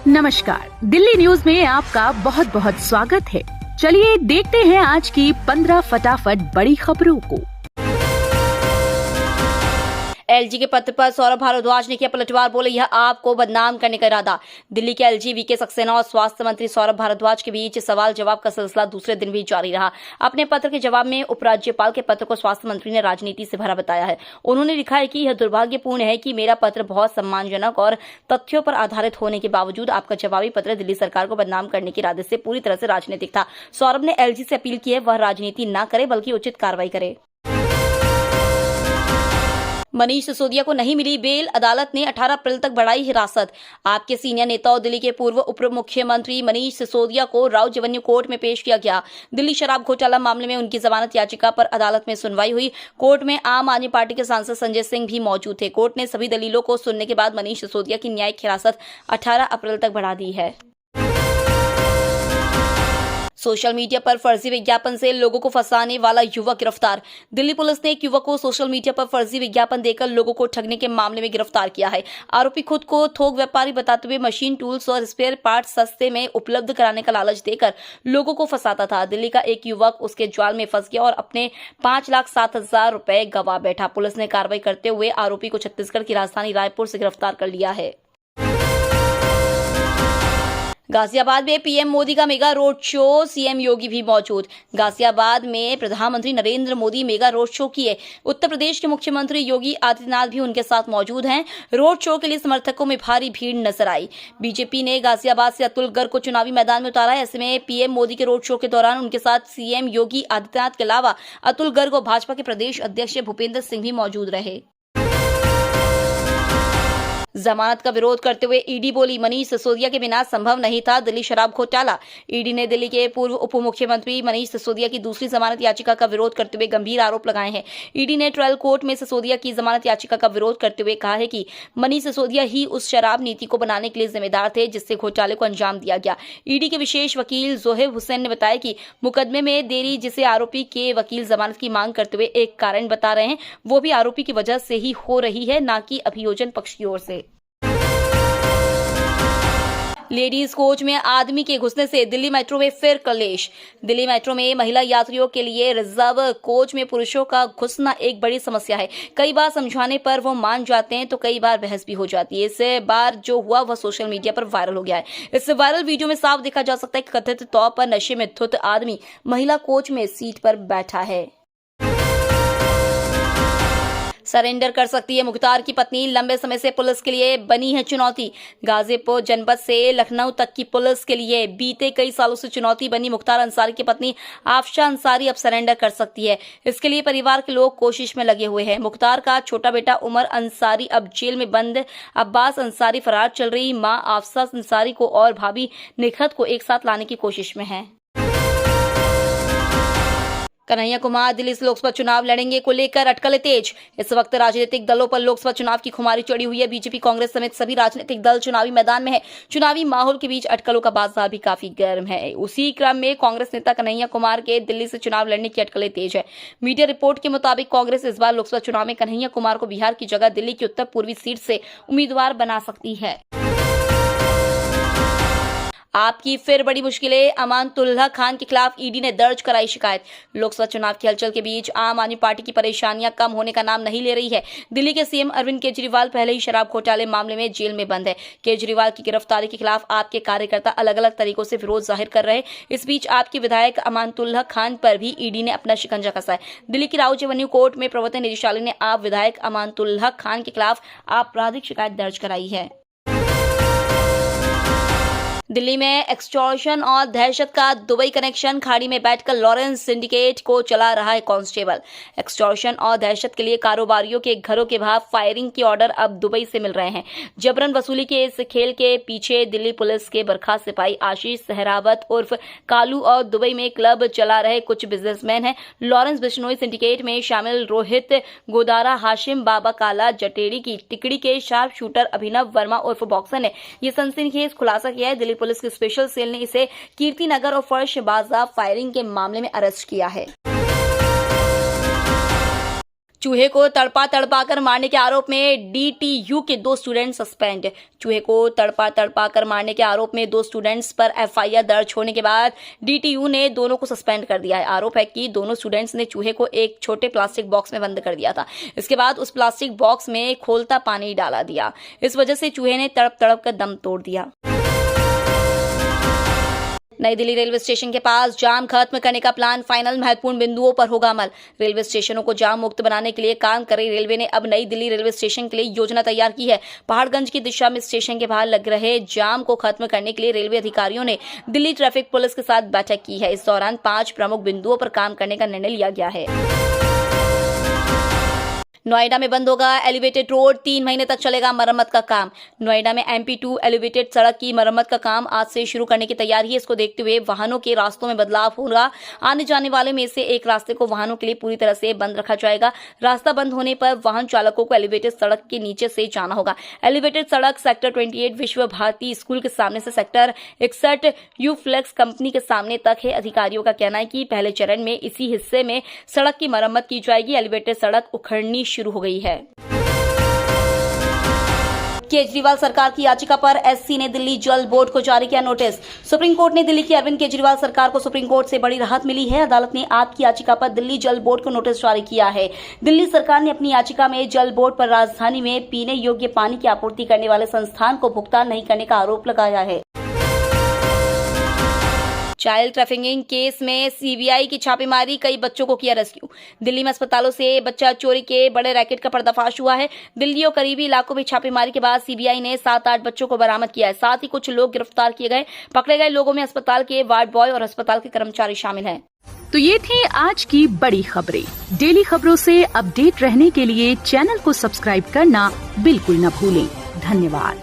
नमस्कार, दिल्ली न्यूज में आपका बहुत बहुत स्वागत है। चलिए देखते हैं आज की 15 फटाफट बड़ी खबरों को। एलजी के पत्र पर सौरभ भारद्वाज ने किया पलटवार, बोले यह आपको बदनाम करने का इरादा। दिल्ली के एलजी, वीके सक्सेना और स्वास्थ्य मंत्री सौरभ भारद्वाज के बीच सवाल जवाब का सिलसिला दूसरे दिन भी जारी रहा। अपने पत्र के जवाब में उपराज्यपाल के पत्र को स्वास्थ्य मंत्री ने राजनीति से भरा बताया है। उन्होंने लिखा है कि यह दुर्भाग्यपूर्ण है कि मेरा पत्र बहुत सम्मानजनक और तथ्यों पर आधारित होने के बावजूद आपका जवाबी पत्र दिल्ली सरकार को बदनाम करने के इरादे से पूरी तरह से राजनीतिक था। सौरभ ने एलजी से अपील की है वह राजनीति न करे बल्कि उचित कार्रवाई करे। मनीष सिसोदिया को नहीं मिली बेल, अदालत ने 18 अप्रैल तक बढ़ाई हिरासत। आपके सीनियर नेता और दिल्ली के पूर्व उप मुख्यमंत्री मनीष सिसोदिया को राउत रेवेन्यू कोर्ट में पेश किया गया। दिल्ली शराब घोटाला मामले में उनकी जमानत याचिका पर अदालत में सुनवाई हुई। कोर्ट में आम आदमी पार्टी के सांसद संजय सिंह भी मौजूद थे। कोर्ट ने सभी दलीलों को सुनने के बाद मनीष सिसोदिया की न्यायिक हिरासत 18 अप्रैल तक बढ़ा दी है। सोशल मीडिया पर फर्जी विज्ञापन से लोगों को फंसाने वाला युवक गिरफ्तार। दिल्ली पुलिस ने एक युवक को सोशल मीडिया पर फर्जी विज्ञापन देकर लोगों को ठगने के मामले में गिरफ्तार किया है। आरोपी खुद को थोक व्यापारी बताते हुए मशीन, टूल्स और स्पेयर पार्ट्स सस्ते में उपलब्ध कराने का लालच देकर लोगों को फंसाता था। दिल्ली का एक युवक उसके जाल में फंस गया और अपने 5,07,000 रुपए गंवा बैठा। पुलिस ने कार्रवाई करते हुए आरोपी को छत्तीसगढ़ की राजधानी रायपुर से गिरफ्तार कर लिया है। गाजियाबाद में पीएम मोदी का मेगा रोड शो, सीएम योगी भी मौजूद। गाजियाबाद में प्रधानमंत्री Narendra Modi mega road show किए। उत्तर प्रदेश के मुख्यमंत्री योगी आदित्यनाथ भी उनके साथ मौजूद हैं। रोड शो के लिए समर्थकों में भारी भीड़ नजर आई। बीजेपी ने गाजियाबाद से अतुल गर्ग को चुनावी मैदान में उतारा है। ऐसे में पीएम मोदी के रोड शो के दौरान उनके साथ सीएम योगी आदित्यनाथ के अलावा अतुल गर्ग और भाजपा के प्रदेश अध्यक्ष भूपेंद्र सिंह भी मौजूद रहे। जमानत का विरोध करते हुए ईडी बोली मनीष सिसोदिया के बिना संभव नहीं था दिल्ली शराब घोटाला। ईडी ने दिल्ली के पूर्व उप मुख्यमंत्री मनीष सिसोदिया की दूसरी जमानत याचिका का विरोध करते हुए गंभीर आरोप लगाए हैं। ईडी ने ट्रायल कोर्ट में सिसोदिया की जमानत याचिका का विरोध करते हुए कहा है कि मनीष सिसोदिया ही उस शराब नीति को बनाने के लिए जिम्मेदार थे जिससे घोटाले को अंजाम दिया गया। ईडी के विशेष वकील जोहेब हुसैन ने बताया कि मुकदमे में देरी जिसे आरोपी के वकील जमानत की मांग करते हुए एक कारण बता रहे हैं, वो भी आरोपी की वजह से ही हो रही है, न कि अभियोजन पक्ष की ओर से। लेडीज कोच में आदमी के घुसने से दिल्ली मेट्रो में फिर कलेश। दिल्ली मेट्रो में महिला यात्रियों के लिए रिजर्व कोच में पुरुषों का घुसना एक बड़ी समस्या है। कई बार समझाने पर वो मान जाते हैं तो कई बार बहस भी हो जाती है। इस बार जो हुआ वह सोशल मीडिया पर वायरल हो गया है। इस वायरल वीडियो में साफ देखा जा सकता है कि कथित तौर पर नशे में धुत आदमी महिला कोच में सीट पर बैठा है। सरेंडर कर सकती है मुख्तार की पत्नी, लंबे समय से पुलिस के लिए बनी है चुनौती। गाजीपुर जनपद से लखनऊ तक की पुलिस के लिए बीते कई सालों से चुनौती बनी मुख्तार अंसारी की पत्नी आफशा अंसारी अब सरेंडर कर सकती है। इसके लिए परिवार के लोग कोशिश में लगे हुए हैं। मुख्तार का छोटा बेटा उमर अंसारी अब जेल में बंद, अब्बास अंसारी फरार चल रही मां आफशा अंसारी को और भाभी निखत को एक साथ लाने की कोशिश में है। कन्हैया कुमार दिल्ली से लोकसभा चुनाव लड़ेंगे को लेकर अटकलें तेज। इस वक्त राजनीतिक दलों पर लोकसभा चुनाव की खुमारी चढ़ी हुई है। बीजेपी, कांग्रेस समेत सभी राजनीतिक दल चुनावी मैदान में है। चुनावी माहौल के बीच अटकलों का बाजार भी काफी गर्म है। उसी क्रम में कांग्रेस नेता कन्हैया कुमार के दिल्ली से चुनाव लड़ने की अटकलें तेज है। मीडिया रिपोर्ट के मुताबिक कांग्रेस इस बार लोकसभा चुनाव में कन्हैया कुमार को बिहार की जगह दिल्ली की उत्तर पूर्वी सीट से उम्मीदवार बना सकती है। आपकी फिर बड़ी मुश्किलें, अमानतुल्लाह खान के खिलाफ ईडी ने दर्ज कराई शिकायत। लोकसभा चुनाव की हलचल के बीच आम आदमी पार्टी की परेशानियां कम होने का नाम नहीं ले रही है। दिल्ली के सीएम अरविंद केजरीवाल पहले ही शराब घोटाले मामले में जेल में बंद है। केजरीवाल की गिरफ्तारी के खिलाफ आपके कार्यकर्ता अलग अलग तरीकों से विरोध जाहिर कर रहे हैं। इस बीच आपके विधायक अमानतुल्लाह खान पर भी ईडी ने अपना शिकंजा कसा है। दिल्ली की राउत रेवेन्यू कोर्ट में प्रवर्तन निदेशालय ने आप विधायक अमानतुल्लाह खान के खिलाफ आपराधिक शिकायत दर्ज कराई है। दिल्ली में एक्सटॉर्शन और दहशत का दुबई कनेक्शन, खाड़ी में बैठकर लॉरेंस सिंडिकेट को चला रहा है कांस्टेबल। एक्सटॉर्शन और दहशत के लिए कारोबारियों के घरों के बाहर फायरिंग के ऑर्डर अब दुबई से मिल रहे हैं। जबरन वसूली के इस खेल के पीछे दिल्ली पुलिस के बर्खास्त सिपाही आशीष सहरावत उर्फ कालू और दुबई में क्लब चला रहे कुछ बिजनेसमैन हैं। लॉरेंस बिश्नोई सिंडिकेट में शामिल रोहित गोदारा, हाशिम बाबा काला जटेड़ी की टिकड़ी के शार्प शूटर अभिनव वर्मा उर्फ बॉक्सर ने यह सनसनीखेज खुलासा किया है। दिल्ली पुलिस की स्पेशल सेल ने इसे कीर्तिनगर और फर्श बाजार फायरिंग के मामले में अरेस्ट किया है। चूहे को तड़पा कर मारने के आरोप में डीटीयू के 2 स्टूडेंट सस्पेंड। चूहे को तड़पा कर मारने के आरोप में 2 स्टूडेंट्स पर एफआईआर दर्ज होने के बाद डीटीयू ने दोनों को सस्पेंड कर दिया है। आरोप है कि दोनों स्टूडेंट्स ने चूहे को एक छोटे प्लास्टिक बॉक्स में बंद कर दिया था। इसके बाद उस प्लास्टिक बॉक्स में खौलता पानी डाला दिया। इस वजह से चूहे ने तड़प कर दम तोड़ दिया। नई दिल्ली रेलवे स्टेशन के पास जाम खत्म करने का प्लान फाइनल, महत्वपूर्ण बिंदुओं पर होगा अमल। रेलवे स्टेशनों को जाम मुक्त बनाने के लिए काम कर रही रेलवे ने अब नई दिल्ली रेलवे स्टेशन के लिए योजना तैयार की है। पहाड़गंज की दिशा में स्टेशन के बाहर लग रहे जाम को खत्म करने के लिए रेलवे अधिकारियों ने दिल्ली ट्रैफिक पुलिस के साथ बैठक की है। इस दौरान 5 प्रमुख बिंदुओं पर काम करने का निर्णय लिया गया है। नोएडा में बंद होगा एलिवेटेड रोड, 3 महीने तक चलेगा मरम्मत का काम। नोएडा में MP2 एलिवेटेड सड़क की मरम्मत का काम आज से शुरू करने की तैयारी है। इसको देखते हुए वाहनों के रास्तों में बदलाव होगा। आने जाने वाले में से एक रास्ते को वाहनों के लिए पूरी तरह से बंद रखा जाएगा। रास्ता बंद होने पर वाहन चालकों को एलिवेटेड सड़क के नीचे से जाना होगा। एलिवेटेड सड़क सेक्टर 28 विश्व भारती स्कूल के सामने से सेक्टर 61 यूफ्लेक्स कंपनी के सामने तक है। अधिकारियों का कहना है कि पहले चरण में इसी हिस्से में सड़क की मरम्मत की जाएगी। एलिवेटेड सड़क उखड़नी शुरू हो गई है। केजरीवाल सरकार की याचिका पर एससी ने दिल्ली जल बोर्ड को जारी किया नोटिस। सुप्रीम कोर्ट ने दिल्ली की अरविंद केजरीवाल सरकार को सुप्रीम कोर्ट से बड़ी राहत मिली है। अदालत ने आपकी याचिका पर दिल्ली जल बोर्ड को नोटिस जारी किया है। दिल्ली सरकार ने अपनी याचिका में जल बोर्ड पर राजधानी में पीने योग्य पानी की आपूर्ति करने वाले संस्थान को भुगतान नहीं करने का आरोप लगाया है। चाइल्ड ट्रैफिकिंग केस में सीबीआई की छापेमारी, कई बच्चों को किया रेस्क्यू। दिल्ली में अस्पतालों से बच्चा चोरी के बड़े रैकेट का पर्दाफाश हुआ है। दिल्ली और करीबी इलाकों में छापेमारी के बाद सीबीआई ने 7-8 बच्चों को बरामद किया है। साथ ही कुछ लोग गिरफ्तार किए गए। पकड़े गए लोगों में अस्पताल के वार्ड बॉय और अस्पताल के कर्मचारी शामिल हैं। तो ये थी आज की बड़ी खबरें। डेली खबरों से अपडेट रहने के लिए चैनल को सब्सक्राइब करना बिल्कुल न भूलें। धन्यवाद।